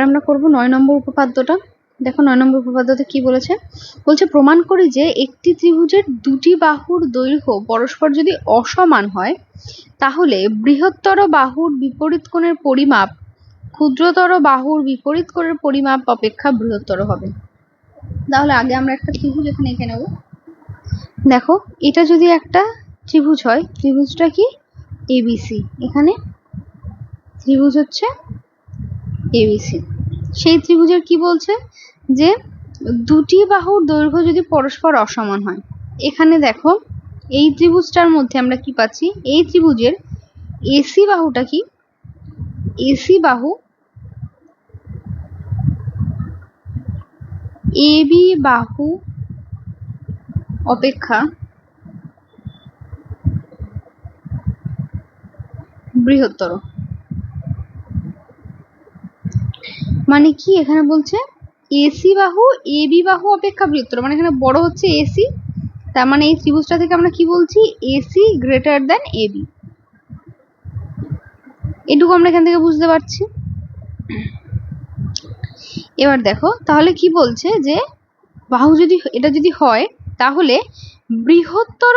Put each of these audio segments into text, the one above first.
আমরা করব 9 নম্বর উপপাদ্যটা। দেখো 9 নম্বর উপপাদ্যতে কি বলেছে, বলছে প্রমাণ করি যে একটি ত্রিভুজের দুটি বাহুর দৈর্ঘ্য পরস্পর যদি অসমান হয় তাহলে বৃহত্তর বাহুর বিপরীত কোণের পরিমাপ ক্ষুদ্রতর বাহুর বিপরীত কোণের পরিমাপ অপেক্ষা বৃহত্তর হবে। তাহলে আগে আমরা একটা ত্রিভুজ এখানে এঁকে নেব। দেখো এটা যদি একটা ত্রিভুজ হয়, ত্রিভুজটা কি এবিসি, এখানে ত্রিভুজ হচ্ছে এবিসি। সেই ত্রিভুজের কি বলছে যে দুটি বাহুর দৈর্ঘ্য যদি পরস্পর অসমান হয়। এখানে দেখো এই ত্রিভুজটার মধ্যে আমরা কি পাচ্ছি, এই ত্রিভুজের এসি বাহুটা কি, এসি বাহু এবি বাহু অপেক্ষা বৃহত্তর। মানে কি এখানে বলছে এসি বাহু এবি বাহু অপেক্ষা বৃহত্তর, মানে এখানে বড় হচ্ছে এসি, তার মানে এই ত্রিভুজটা থেকে আমরা কি বলছি, এসি গ্রেটার দ্যান এবি। এটুকু আমরা এখান থেকে বুঝতে পারছি। এবার দেখো তাহলে কি বলছে যে বাহু যদি এটা যদি হয় তাহলে বৃহত্তর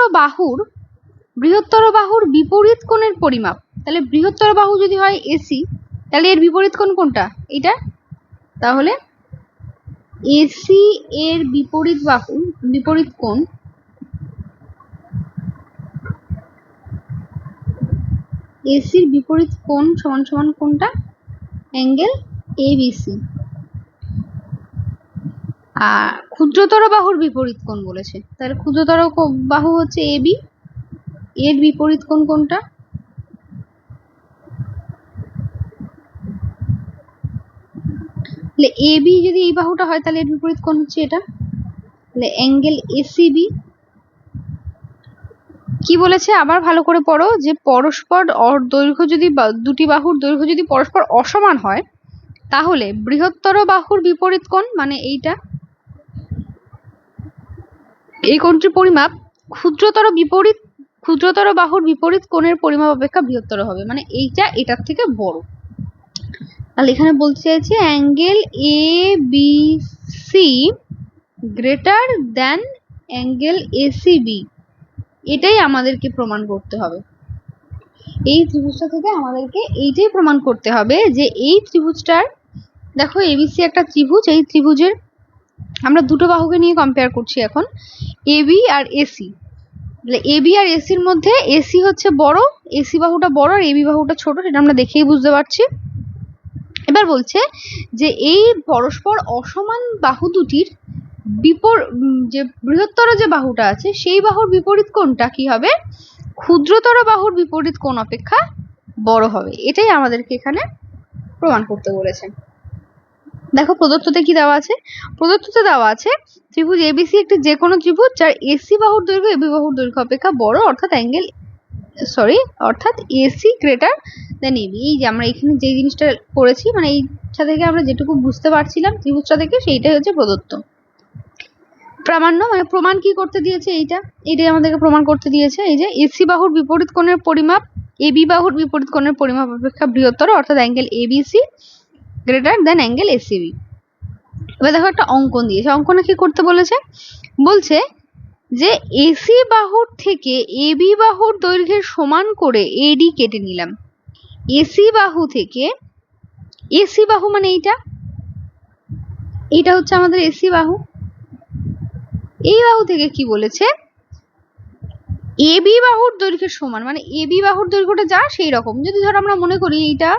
বাহুর বিপরীত কোণের পরিমাপ, তাহলে বৃহত্তর বাহু যদি হয় এসি তাহলে এর বিপরীত কোণ কোনটা, এটা, তাহলে এসি এর বিপরীত বাহুর বিপরীত কোণ এসির বিপরীত কোণ সমান সমান কোনটা, অ্যাঙ্গেল এবিসি। আর ক্ষুদ্রতর বাহুর বিপরীত কোণ বলেছে, তাহলে ক্ষুদ্রতর বাহু হচ্ছে এবি, এর বিপরীত কোণ কোনটা, তাহলে এবি যদি এই বাহুটা হয় তাহলে এর বিপরীত কোণ হচ্ছে এটা, তাহলে অ্যাঙ্গেল এসিবি। কি বলেছে আবার ভালো করে পড়ো, যে পরস্পর দৈর্ঘ্য যদি দুটি বাহুর দৈর্ঘ্য যদি পরস্পর অসমান হয় তাহলে বৃহত্তর বাহুর বিপরীত কোণ মানে এইটা, এই কোণটির পরিমাপ ক্ষুদ্রতর বাহুর বিপরীত কোণের পরিমাপ অপেক্ষা বৃহত্তর হবে, মানে এইটা এটার থেকে বড়। তাহলে এখানে বলতে চাইছি angle A B C greater than angle ACB, এটাই আমাদেরকে প্রমাণ করতে হবে। এই ত্রিভুজটা থেকে আমাদেরকে এইটাই প্রমাণ করতে হবে যে এই ত্রিভুজটার, দেখো এবিসি একটা ত্রিভুজ, এই ত্রিভুজের আমরা দুটো বাহুকে নিয়ে কম্পেয়ার করছি এখন, এবি আর এসি। এবি আর এসির মধ্যে এসি হচ্ছে বড়, এসি বাহুটা বড় আর এবি বাহুটা ছোট, সেটা আমরা দেখেই বুঝতে পারছি। এবার বলছে যে এই পরস্পর অসমান বাহু দুটির যে বৃহত্তর যে বাহুটা আছে সেই বাহুর বিপরীত কোণটা কি হবে, ক্ষুদ্রতর বাহুর বিপরীত কোণ অপেক্ষা বড় হবে, এটাই আমাদেরকে এখানে প্রমাণ করতে বলেছে। দেখো প্রদত্ততে কি দেওয়া আছে, প্রদত্ততে দেওয়া আছে ত্রিভুজ এবিসি একটি যে কোনো ত্রিভুজ যার এসি বাহুর দৈর্ঘ্য এবি বাহুর দৈর্ঘ্য অপেক্ষা বড়, অর্থাৎ এসি গ্রেটার দেন এবি। এই যে আমরা এখানে যে জিনিসটা করেছি, মানে এইটা থেকে আমরা যেটুকু বুঝতে পারছিলাম ত্রিভুজটা থেকে, সেইটাই হচ্ছে প্রদত্ত। প্রামাণ্য মানে প্রমাণ কি করতে দিয়েছে, এইটাই আমাদেরকে প্রমাণ করতে দিয়েছে। এই যে এসি বাহুর বিপরীত কোণের পরিমাপ এবি বাহুর বিপরীত কোণের পরিমাপ অপেক্ষা বৃহত্তর, অর্থাৎ অ্যাঙ্গেল এবিসি গ্রেটার দেন অ্যাঙ্গেল এসিবি। এবার দেখো একটা অঙ্কন দিয়েছে, অঙ্কনে কি করতে বলেছে, বলছে যে এসি বাহুর থেকে এবি বাহুর দৈর্ঘ্যের সমান করে এডি কেটে নিলাম। এসি বাহু থেকে, এসি বাহু মানে এইটা হচ্ছে আমাদের এসি বাহু, এই বাহু থেকে কি বলেছে এবি বাহুর দৈর্ঘ্যের সমান, মানে এবি বাহুর দৈর্ঘ্যটা যা সেই রকম, যদি ধরো আমরা মনে করি এইটা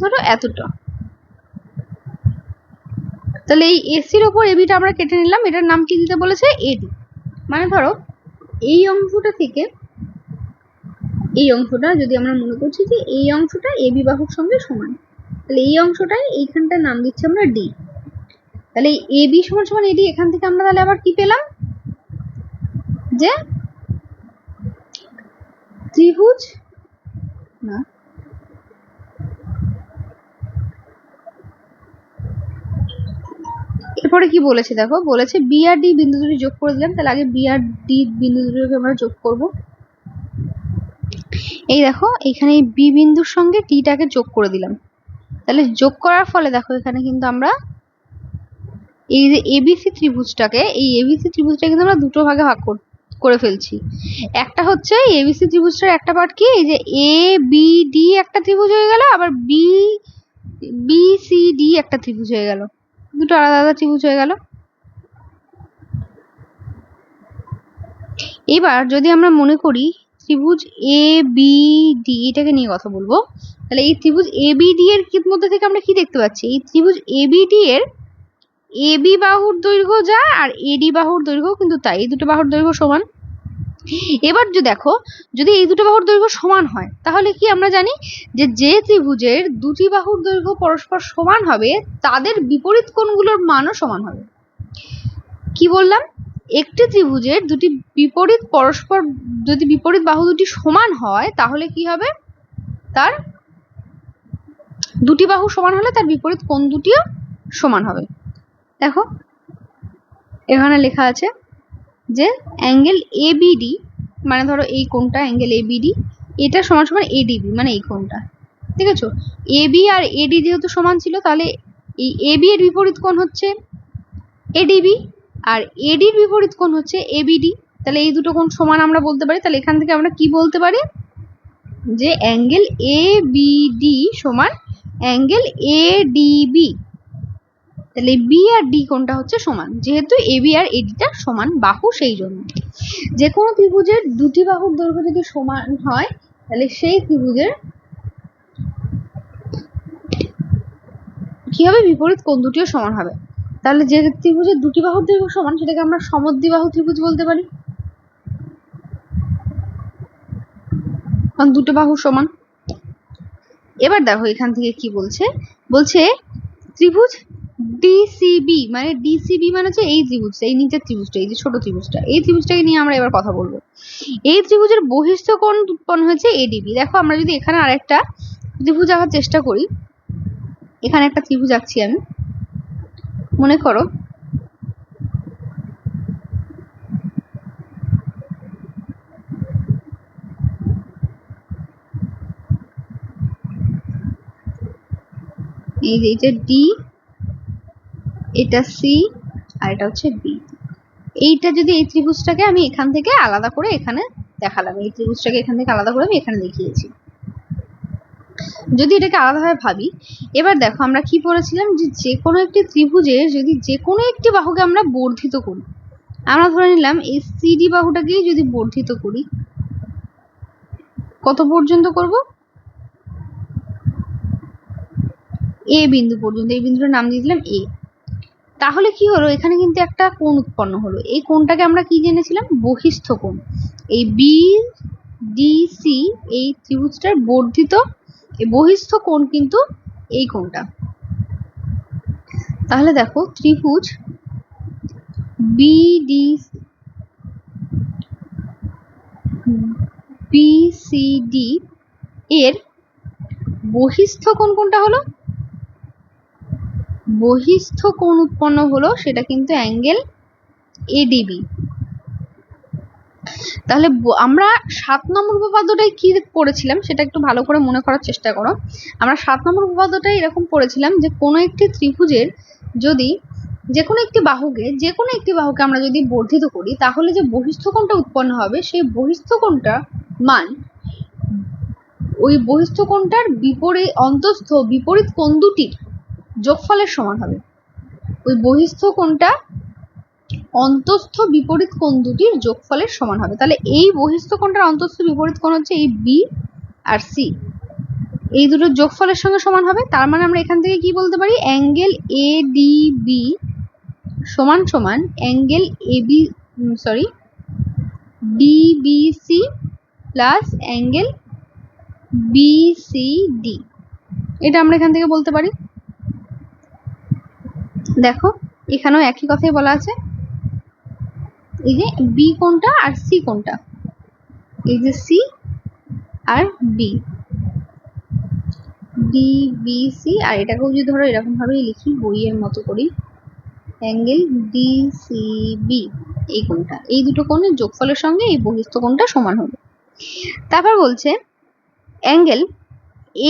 ধরো এতটা, তাহলে এই এসির ওপর এবিটা আমরা কেটে নিলাম, এটার নাম কি দিতে বলেছে, এডি। মানে ধরো এই অংশটা থেকে এই অংশটা যদি আমরা মনে করছি যে এই অংশটা এবি বাহুর সঙ্গে সমান, তাহলে এই অংশটাই এইখানটার নাম দিচ্ছি আমরা ডি। তাহলে এবি সমান সমান এডি, এখান থেকে আমরা তাহলে আবার কি পেলাম, যে ত্রিভুজ না এরপরে কি বলেছে দেখো, বলেছে বি আর ডি বিন্দু দুটি যোগ করে দিলাম, তাহলে আগে বি আর ডি বিন্দু দুটোকে আমরা যোগ করব। এই দেখো এখানে এই বি বিন্দুর সঙ্গে টিটাকে যোগ করে দিলাম, তাহলে যোগ করার ফলে দেখো এখানে কিন্তু আমরা এই যে এবিসি ত্রিভুজটাকে, এই এবিসি ত্রিভুজটাকে কিন্তু আমরা দুটো ভাগে ভাগ করে ফেলছি। একটা হচ্ছে এবিসি ত্রিভুজটার একটা পার্ট কি, এই যে এ বি ডি একটা ত্রিভুজ হয়ে গেল, আবার বি বি সি ডি একটা ত্রিভুজ হয়ে গেল, দুটো আলাদা আলাদা ত্রিভুজ হয়ে গেল। এবার যদি আমরা মনে করি ত্রিভুজ এ বি ডি, এটাকে নিয়ে কথা বলবো, তাহলে এই ত্রিভুজ এ বি ডি এর মধ্যে থেকে আমরা কি দেখতে পাচ্ছি, এই ত্রিভুজ এ বি ডি এর এ বি বাহুর দৈর্ঘ্য যা আর এডি বাহুর দৈর্ঘ্য কিন্তু তাই, এই দুটো বাহুর দৈর্ঘ্য সমান। এবার যদি দেখো যদি এই দুটো বাহুর দৈর্ঘ্য সমান হয় তাহলে কি আমরা জানি যে যে ত্রিভুজের দুটি বাহুর দৈর্ঘ্য পরস্পর সমান হবে তাদের বিপরীত কোণগুলোর মানও সমান হবে। কি বললাম, একটি ত্রিভুজের দুটি বিপরীত পরস্পর যদি বিপরীত বাহু দুটি সমান হয় তাহলে কি হবে, তার দুটি বাহু সমান হলে তার বিপরীত কোণ দুটিও সমান হবে। দেখো এখানে লেখা আছে যে অ্যাঙ্গেল এবিডি, মানে ধরো এই কোণটা অ্যাঙ্গেল এবিডি, এটা সমান সমান এডিবি, মানে এই কোণটা, ঠিক আছে। এবি আর এডি যেহেতু সমান ছিল তাহলে এই এবি এর বিপরীত কোণ হচ্ছে এডিবি আর এডির বিপরীত কোণ হচ্ছে এবিডি, তাহলে এই দুটো কোণ সমান আমরা বলতে পারি। তাহলে এখান থেকে আমরা কি বলতে পারি যে অ্যাঙ্গেল এবিডি সমান অ্যাঙ্গেল এডিবি। তাহলে বি আর ডি কোণটা হচ্ছে সমান, যেহেতু এবি আর এডিটা সমান বাহু, সেই জন্য যে কোনো ত্রিভুজের দুটি বাহুর দৈর্ঘ্য যদি সমান হয় তাহলে সেই ত্রিভুজের কি হবে, বিপরীত কোণ দুটিও সমান হবে। তাহলে যে ত্রিভুজের দুটি বাহুর দৈর্ঘ্য সমান সেটাকে আমরা সমদ্বিবাহু ত্রিভুজ বলতে পারি, কারণ দুটো বাহু সমান। এবার দেখো এখান থেকে কি বলছে, বলছে ত্রিভুজ ডিসিবি, মানে ডিসিবি মানে হচ্ছে এই ত্রিভুজটা, এই নিচের ত্রিভুজটা, এই যে ছোট ত্রিভুজটা, এই ত্রিভুজটাকে নিয়ে আমরা এবার কথা বলবো। এই ত্রিভুজের বহিস্থ কোণ উৎপন্ন হয়েছে এডিবি। দেখো আমরা যদি এখানে আরেকটা ত্রিভুজ আঁকার চেষ্টা করি, এখানে একটা ত্রিভুজ আঁকছি আমি, মনে করো এই যে এটা ডি, এটা সি আর এটা হচ্ছে বি। এইটা যদি এই ত্রিভুজটাকে আমি এখান থেকে আলাদা করে এখানে দেখালাম, এই ত্রিভুজটাকে এখান থেকে আলাদা করে আমি এখানে দেখিয়েছি, যদি এটাকে আলাদাভাবে ভাবি। এবার দেখো আমরা কি পড়েছিলাম যে যে কোনো একটি ত্রিভুজের যদি যে কোনো একটি বাহুকে আমরা বর্ধিত করি, আমরা ধরে নিলাম এই সিডি বাহুটাকেই যদি বর্ধিত করি, কত পর্যন্ত করব, এ বিন্দু পর্যন্ত, এই বিন্দুটার নাম দিয়ে দিলাম এ। তাহলে কি হলো, এখানে কিন্তু একটা কোণ উৎপন্ন হলো, এই কোণটাকে আমরা কি জেনেছিলাম, বহিস্থ কোণ। এই বি ডি সি এই ত্রিভুজটার বর্ধিত এই বহিস্থ কোণ কিন্তু এই কোণটা। তাহলে দেখো ত্রিভুজ বিসিডি এর বহিস্থ কোণ কোনটা হলো, বহিস্থ কোণ উৎপন্ন হলো সেটা কিন্তু অ্যাঙ্গেল এডিবি। তাহলে আমরা 7 নম্বর উপপাদ্যটাই কি পড়েছিলাম সেটা একটু ভালো করে মনে করার চেষ্টা করো। আমরা 7 নম্বর উপপাদ্যটাই এরকম পড়েছিলাম যে কোনো একটি ত্রিভুজের যদি যে কোনো একটি বাহুকে আমরা যদি বর্ধিত করি তাহলে যে বহিস্থ কোণটা উৎপন্ন হবে সেই বহিস্থ কোণটার মান ওই বহিস্থ কোণটার অন্তঃস্থ বিপরীত কোণ দুটির যোগফলের সমান হবে। ওই বহিস্থ কোণটা অন্তঃস্থ বিপরীত কোণ দুটির যোগফলের সমান হবে। তাহলে এই বহিস্থ কোণটার অন্তঃস্থ বিপরীত কোণ হচ্ছে এই বি আর সি, এই দুটোর যোগফলের সঙ্গে সমান হবে। তার মানে আমরা এখান থেকে কি বলতে পারি, অ্যাঙ্গেল এডিবি সমান সমান angle DBC plus angle BCD, এটা আমরা এখান থেকে বলতে পারি। দেখো এখানেও একই কথাই বলা আছে, এই যে বি কোণটা আর সি কোণটা, এই যে সি আর বি, ডিবিসি, আর এটাকেও যদি ধরো এরকম ভাবেই লিখি বইয়ের মতো করি, অ্যাঙ্গেল ডিসিবি এই কোণটা, এই দুটো কোণের যোগফলের সঙ্গে এই বহিস্থ কোণটা সমান হবে। তারপর বলছে অ্যাঙ্গেল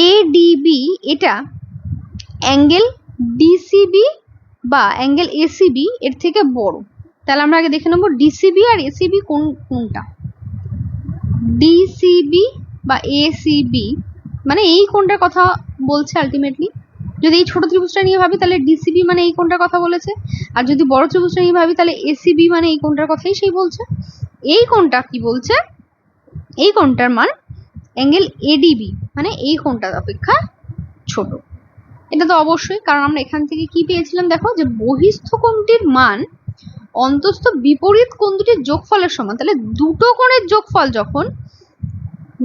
এডিবি এটা অ্যাঙ্গেল ডিসিবি বা অ্যাঙ্গেল এসিবি এর থেকে বড়। তাহলে আমরা আগে দেখে নেবো ডিসিবি আর এসিবি কোনটা। ডিসিবি বা এসিবি মানে এই কোণটার কথা বলছে আলটিমেটলি। যদি এই ছোট ত্রিভুজটা নিয়ে ভাবি তাহলে ডিসিবি মানে এই কোণটার কথা বলেছে, আর যদি বড় ত্রিভুজটা নিয়ে ভাবি তাহলে এসিবি মানে এই কোণটার কথাই সেই বলছে। এই কোণটা কি বলছে, এই কোণটার মান অ্যাঙ্গেল এডিবি মানে এই কোণটার অপেক্ষা ছোট। এটা তো অবশ্যই, কারণ আমরা এখান থেকে কি পেয়েছিলাম দেখো, যে বহিস্থ কোণটির মান অন্তস্থ বিপরীত কোণ দুটির যোগফলের সমান। তাহলে দুটো কোণের যোগফল যখন,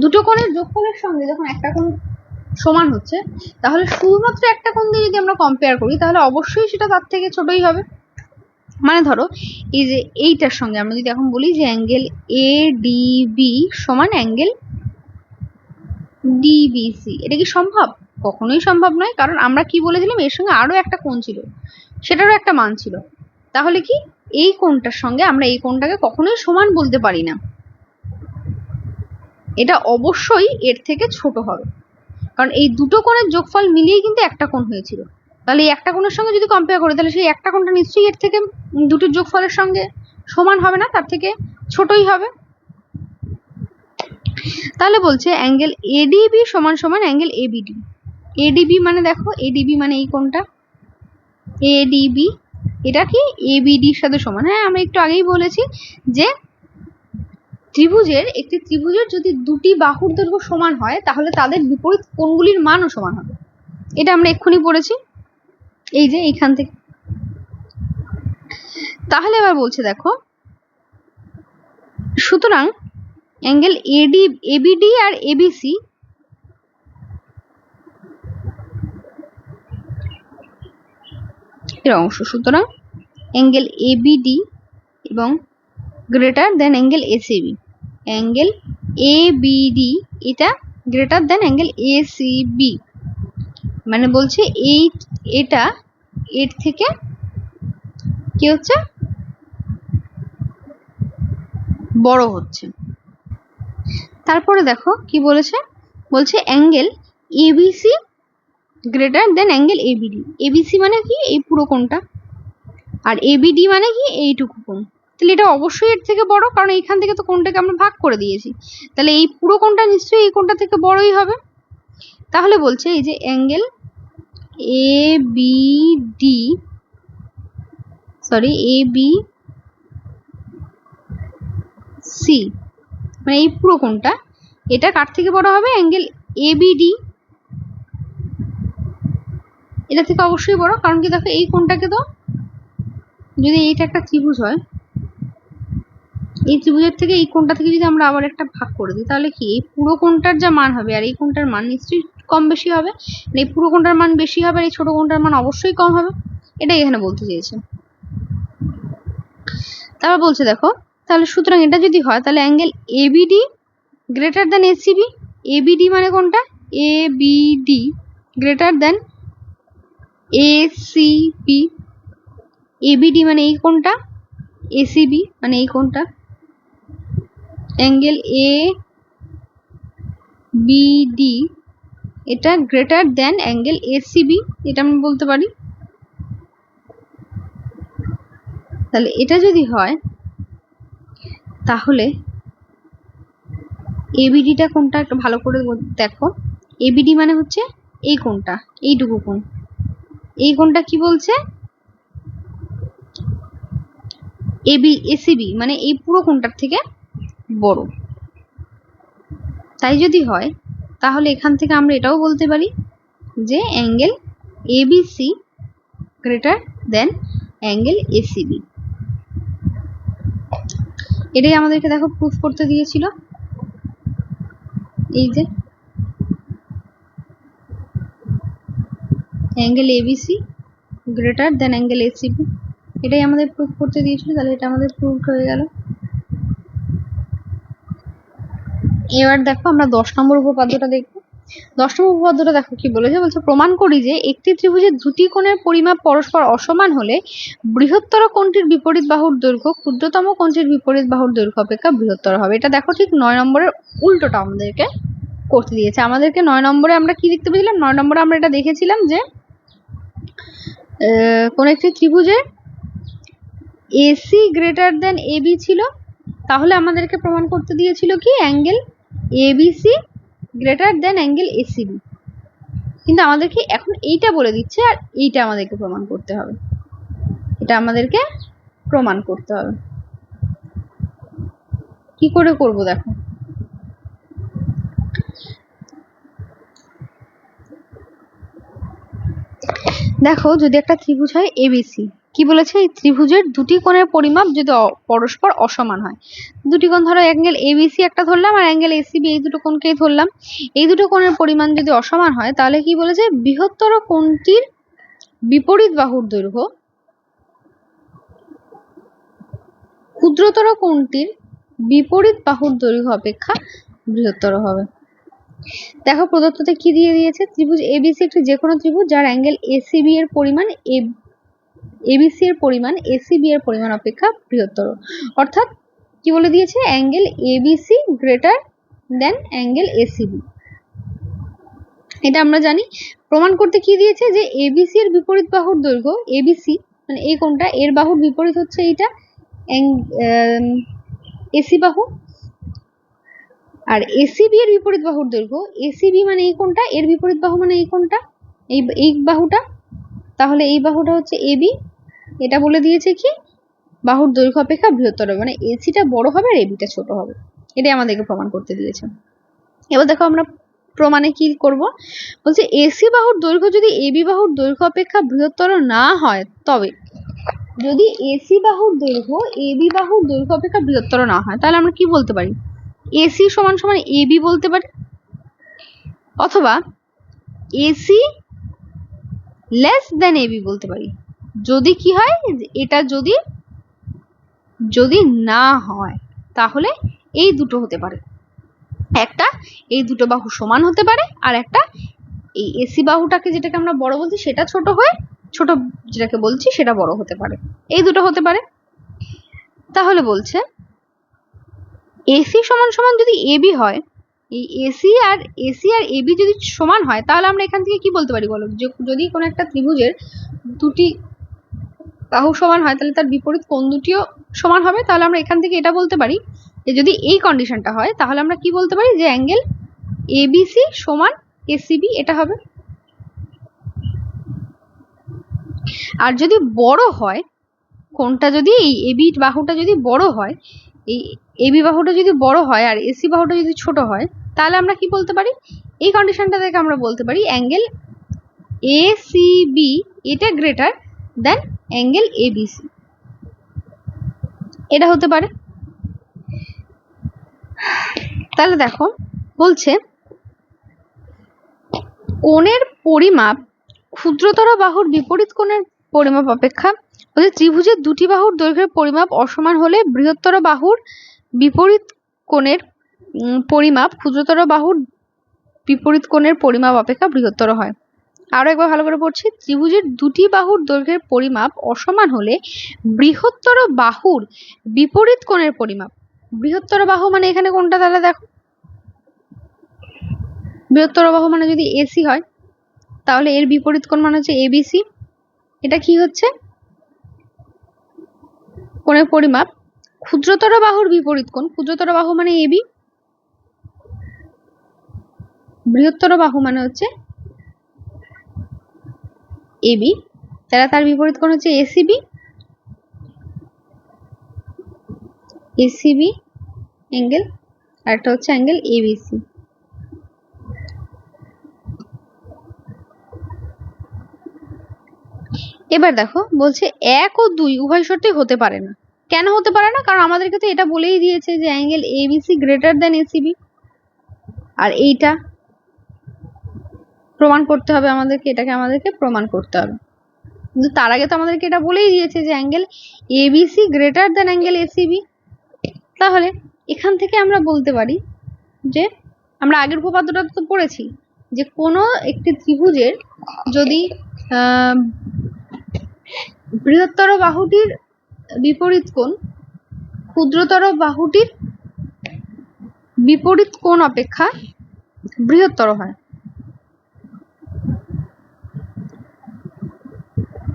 দুটো কোণের যোগফলের সঙ্গে যখন একটা কোণ সমান হচ্ছে, তাহলে শুধুমাত্র একটা কোণ দিয়ে যদি আমরা কম্পেয়ার করি তাহলে অবশ্যই সেটা তার থেকে ছোটই হবে। মানে ধরো এই যে এইটার সঙ্গে আমরা যদি এখন বলি যে অ্যাঙ্গেল এডিবি সমান অ্যাঙ্গেল ডিবিসি, এটা কি সম্ভব? কখনোই সম্ভব নয়, কারণ আমরা কি বলেছিলাম এর সঙ্গে আরো একটা কোণ ছিল, সেটারও একটা মান ছিল। তাহলে কি এই কোণটার সঙ্গে আমরা এই কোণটাকে কখনোই সমান বলতে পারি না, এটা অবশ্যই এর থেকে ছোট হবে, কারণ এই দুটো কোণের যোগফল মিলিয়েই কিন্তু একটা কোণ হয়েছিল। তাহলে এই একটা কোণের সঙ্গে যদি কম্পেয়ার করি তাহলে সেই একটা কোণটা নিশ্চয়ই এর থেকে দুটোর যোগফলের সঙ্গে সমান হবে না, তার থেকে ছোটই হবে। তাহলে বলছে অ্যাঙ্গেল এডিবি সমান সমান অ্যাঙ্গেল এবিডি। এডিবি মানে দেখো, এডিবি মানে এই কোণটা এডিবি, এটা কি এবিডির সাথে সমান। হ্যাঁ, আমরা একটু আগেই বলেছি যে একটি ত্রিভুজের যদি দুটি বাহুর দৈর্ঘ্য সমান হয় তাহলে তাদের বিপরীত কোণগুলির মানও সমান হবে। এটা আমরা এক্ষুনি পড়েছি এই যে এইখান থেকে। তাহলে এবার বলছে দেখো, সুতরাং অ্যাঙ্গেল এবিডি আর এবিসি এর অংশ, সুতরাং অ্যাঙ্গেল এবিডি এবং greater than angle ACB, angle ABD এটা গ্রেটার দেন অ্যাঙ্গেল এসিবি, মানে বলছে এটা এর থেকে কি হচ্ছে, বড় হচ্ছে। তারপরে দেখো কি বলেছে, বলছে অ্যাঙ্গেল এবিসি গ্রেটার দেন অ্যাঙ্গেল এবিডি। এবিসি মানে কি এই পুরো কোণটা, আর এবিডি মানে কি এইটুকু কোণ। তাহলে এটা অবশ্যই এর থেকে বড়, কারণ এইখান থেকে তো কোণটাকে আমরা ভাগ করে দিয়েছি, তাহলে এই পুরো কোণটা নিশ্চয়ই এই কোণটা থেকে বড়ই হবে। তাহলে বলছে এই যে অ্যাঙ্গেল এবিডি এবিসি মানে এই পুরো কোণটা, এটা কার থেকে বড় হবে, অ্যাঙ্গেল এবিডি এটা থেকে অবশ্যই বড়। কারণ কি দেখো এই কোণটাকে তো, যদি এইটা একটা ত্রিভুজ হয়, এই ত্রিভুজের থেকে এই কোণটা থেকে যদি আমরা আবার একটা ভাগ করে দিই তাহলে কি এই পুরো কোণটার যা মান হবে আর এই কোণটার মান নিশ্চয়ই কম বেশি হবে, এই পুরো কোণটার মান বেশি হবে আর এই ছোট কোণটার মান অবশ্যই কম হবে, এটাই এখানে বলতে চেয়েছে। তারপর বলছে দেখো, তাহলে সুতরাং এটা যদি হয় তাহলে angle ABD greater than ACB, ABD মানে কোনটা, ABD greater than ACB, ABD মানে এই কোণটা, এসিবি মানে এই কোণটা, অ্যাঙ্গেল এ বিডি এটা গ্রেটার দেন অ্যাঙ্গেল এসিবি, এটা আমি বলতে পারি। তাহলে এটা যদি হয় তাহলে এবিডিটা কোনটা একটু ভালো করে দেখো, এবিডি মানে হচ্ছে এই কোণটা, এইটুকু কোণ, এই কোণটা কি বলছে, এসিবি মানে এই পুরো কোণটার থেকে বড়। তাই যদি হয় তাহলে এখান থেকে আমরা এটাও বলতে পারি যে অ্যাঙ্গেল এবিসি গ্রেটার দেন অ্যাঙ্গেল এসিবি। এটাই আমাদেরকে দেখো প্রুফ করতে দিয়েছিল, এই যে অ্যাঙ্গেল এবিসি গ্রেটার দেন অ্যাঙ্গেল এসিবি, এটাই আমাদের প্রুফ করতে দিয়েছিল। তাহলে এটা আমাদের প্রুফ হয়ে গেল। এবার দেখো আমরা 10 নম্বর উপপাদ্যটা দেখবো। 10 নম্বর উপপাদ্যটা দেখো কি বলেছে, বলছে প্রমাণ করি যে একটি ত্রিভুজের দুটি কোণের পরিমাপ পরস্পর অসমান হলে বৃহত্তর কোণটির বিপরীত বাহুর দৈর্ঘ্য ক্ষুদ্রতম কোণটির বিপরীত বাহুর দৈর্ঘ্য অপেক্ষা বৃহত্তর হবে। এটা দেখো ঠিক 9 নম্বরের উল্টোটা আমাদেরকে করতে দিয়েছে। আমাদেরকে 9 নম্বরে আমরা কি দেখতে পেয়েছিলাম, 9 নম্বরে আমরা এটা দেখেছিলাম যে কোন একটি ত্রিভুজের এসি গ্রেটার দেন এবি ছিল, তাহলে আমাদেরকে প্রমাণ করতে দিয়েছিল কি অ্যাঙ্গেল এবিসি গ্রেটার দেন অ্যাঙ্গেল এসিবি। কিন্তু আমাদেরকে এখন এইটা বলে দিচ্ছে আর এইটা আমাদেরকে প্রমাণ করতে হবে, এটা আমাদেরকে প্রমাণ করতে হবে। কি করে করব দেখো, দেখো যদি একটা ত্রিভুজ হয় এবিসি, কি বলেছে এই ত্রিভুজের দুটি কোণের পরিমাপ যদি পরস্পর অসমান হয়, দুটি কোণ ধরো অ্যাঙ্গেল এবিসি একটা ধরলাম আর অ্যাঙ্গেল এসিবি, এই দুটো কোণকেই ধরলাম, এই দুটো কোণের পরিমাণ যদি অসমান হয় তাহলে কি বলেছে বৃহত্তর কোণটির বিপরীত বাহুর দৈর্ঘ্য ক্ষুদ্রতর কোণটির বিপরীত বাহুর দৈর্ঘ্য অপেক্ষা বৃহত্তর হবে। দেখো প্রদত্ততে কি দিয়ে দিয়েছে, ত্রিভুজ এবিসি একটি যে কোনো ত্রিভুজ যার অ্যাঙ্গেল এসিবি এর পরিমাণ এবিসি এর পরিমাণ এসিবি এর পরিমাণ অপেক্ষা বৃহত্তর, অর্থাৎ কি বলে দিয়েছে অ্যাঙ্গেল এবিসি গ্রেটার দেন অ্যাঙ্গেল এসিবি। এটা আমরা জানি। প্রমাণ করতে কি দিয়েছে যে এবিসি এর বিপরীত বাহুর দৈর্ঘ্য, এবিসি মানে এই কোণটা, এর বাহুর বিপরীত হচ্ছে এইটা এসি বাহু, আর এসিবি এর বিপরীত বাহুর দৈর্ঘ্য, এসিবি মানে এই কোণটা, এর বিপরীত বাহু মানে এই কোণটা, এই বাহুটা, তাহলে এই বাহুটা হচ্ছে এবি। এটা বলে দিয়েছে কি বাহুর দৈর্ঘ্য অপেক্ষা বৃহত্তর হবে, মানে এসিটা বড় হবে আর এবিটা ছোট হবে, এটাই আমাদেরকে প্রমাণ করতে দিয়েছে। এবার দেখো আমরা প্রমাণে কি করব, বলছে এসি বাহুর দৈর্ঘ্য যদি এবি বাহুর দৈর্ঘ্য অপেক্ষা বৃহত্তর না হয়, তবে যদি এসি বাহুর দৈর্ঘ্য এবি বাহুর দৈর্ঘ্য অপেক্ষা বৃহত্তর না হয় তাহলে আমরা কি বলতে পারি, এসি সমান সমান এবি বলতে পারি, অথবা এসি লেস দেন এবি বলতে পারি। যদি কি হয়, এটা যদি যদি না হয় তাহলে এই দুটো হতে পারে, একটা এই দুটো বাহু সমান হতে পারে আর একটা এই এসি বাহুটাকে যেটাকে আমরা বড় বলছি সেটা ছোট হয়ে ছোট যেটাকে বলছি সেটা বড় হতে পারে, এই দুটো হতে পারে। তাহলে বলছে এসি সমান সমান যদি এবি হয়, এই এসি আর এবি যদি সমান হয় তাহলে আমরা এখান থেকে কি বলতে পারি বলো, যদি কোনো একটা ত্রিভুজের দুটি বাহু সমান হয় তাহলে তার বিপরীত কোণ দুটিও সমান হবে, তাহলে আমরা এখান থেকে এটা বলতে পারি যে যদি এই কন্ডিশনটা হয় তাহলে আমরা কি বলতে পারি যে অ্যাঙ্গেল এবিসি সমান এসিবি, এটা হবে। আর যদি বড় হয় কোণটা, যদি এই এবি বাহুটা যদি বড় হয়, এই এবি বাহুটা যদি বড় হয় আর এসি বাহুটা যদি ছোট হয় তাহলে আমরা কি বলতে পারি, এই কন্ডিশনটা থেকে আমরা বলতে পারি অ্যাঙ্গেল এসিবি এটা গ্রেটার দেন অ্যাঙ্গেল এবিসি, এটা হতে পারে। তাহলে দেখো বলছে কোণের পরিমাপ ক্ষুদ্রতর বাহুর বিপরীত কোণের পরিমাপ অপেক্ষা, বলছে ত্রিভুজের দুটি বাহুর দৈর্ঘ্যের পরিমাপ অসমান হলে বৃহত্তর বাহুর বিপরীত কোণের পরিমাপ ক্ষুদ্রতর বাহুর বিপরীত কোণের পরিমাপ অপেক্ষা বৃহত্তর হয়। আরো একবার ভালো করে পড়ছি, ত্রিভুজের দুটি বাহুর দৈর্ঘ্যের পরিমাপ অসমান হলে বৃহত্তর বাহুর বিপরীত কোণের পরিমাপ, বৃহত্তর বাহু মানে এখানে কোনটা, তাহলে দেখো বৃহত্তর বাহু মানে যদি এসি হয় তাহলে এর বিপরীত কোণ মানে হচ্ছে এবিসি, এটা কি হচ্ছে কোণের পরিমাপ, ক্ষুদ্রতর বাহুর বিপরীত কোণ, ক্ষুদ্রতর বাহু মানে এবি, বৃহত্তর বাহু মানে হচ্ছে এবি, তাহলে তার বিপরীত কোণ হচ্ছে এসিবি, এসিবি অ্যাঙ্গেল, আর একটা হচ্ছে অ্যাঙ্গেল এবিসি। এবার দেখো বলছে 1 ও 2 উভয় শর্তেই হতে পারে না। কেন হতে পারে না, কারণ আমাদেরকে তো এটা বলেই দিয়েছে যে angle ABC greater than ACB, আর এইটা প্রমাণ করতে হবে আমাদেরকে, এটাকে আমাদেরকে প্রমাণ করতে হবে। কিন্তু তার আগে তো আমাদেরকে এটা বলেই দিয়েছে যে অ্যাঙ্গেল এবিসি গ্রেটার দেন অ্যাঙ্গেল এসিবি, তাহলে এখান থেকে আমরা বলতে পারি যে আমরা আগের উপপাদ্যটা তো পড়েছি যে কোনো একটি ত্রিভুজের যদি বৃহত্তর বাহুটির বিপরীত কোণ ক্ষুদ্রতর বাহুটির বিপরীত কোণ অপেক্ষা বৃহত্তর হয়,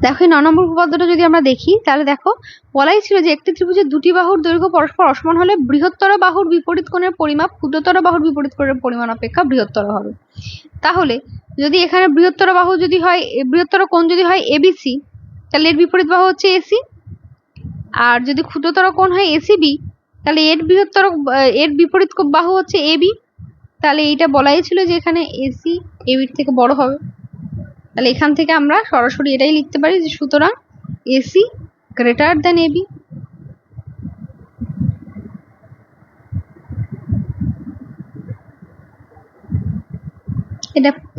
দেখো এই 9 নম্বর উপপাদ্যটা যদি আমরা দেখি তাহলে দেখো বলাই ছিল যে একটি ত্রিভুজের দুটি বাহুর দৈর্ঘ্য পরস্পর অসমান হলে বৃহত্তর বাহুর বিপরীত কোণের পরিমাপ ক্ষুদ্রতর বাহুর বিপরীত কোণের পরিমাণ অপেক্ষা বৃহত্তর হবে। তাহলে যদি এখানে বৃহত্তর বাহু যদি হয়, বৃহত্তর কোণ যদি হয় এবিসি, তাহলে এর বিপরীত বাহু হচ্ছে এসি। আর যদি ক্ষুদ্রতর কোণ হয় এসিবি, তাহলে এর বিপরীত বাহু হচ্ছে এবি। তাহলে এইটা বলাই ছিল যে এখানে এসি এবির থেকে বড় হবে। তাহলে এখান থেকে আমরা সরাসরি এটাই লিখতে পারি যে সুতরাং এসি গ্রেটার দেন এবি।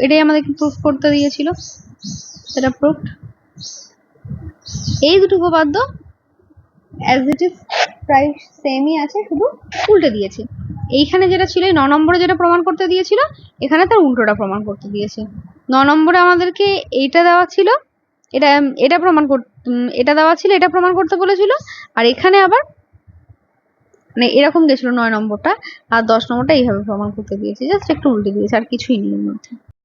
এটাই আমাদেরকে প্রুফ করতে দিয়েছিল, সেটা প্রুফ। এই দুটো উপপাদ্য অ্যাজ ইট ইজ প্রায় সেমই আছে, শুধু উল্টে দিয়েছে। এইখানে যেটা ছিল 9 নম্বরে যেটা প্রমাণ করতে দিয়েছিল, এখানে তার উল্টোটা প্রমাণ করতে দিয়েছে। 9 নম্বরে আমাদেরকে এইটা দেওয়া ছিল, এটা প্রমাণ এটা দেওয়া ছিল, এটা প্রমাণ করতে বলেছিল। আর এখানে আবার মানে এরকম গেছিল 9 নম্বরটা, আর 10 নম্বরটা এইভাবে প্রমাণ করতে দিয়েছে, জাস্ট একটু উল্টে দিয়েছে, আর কিছুই নেই এর মধ্যে।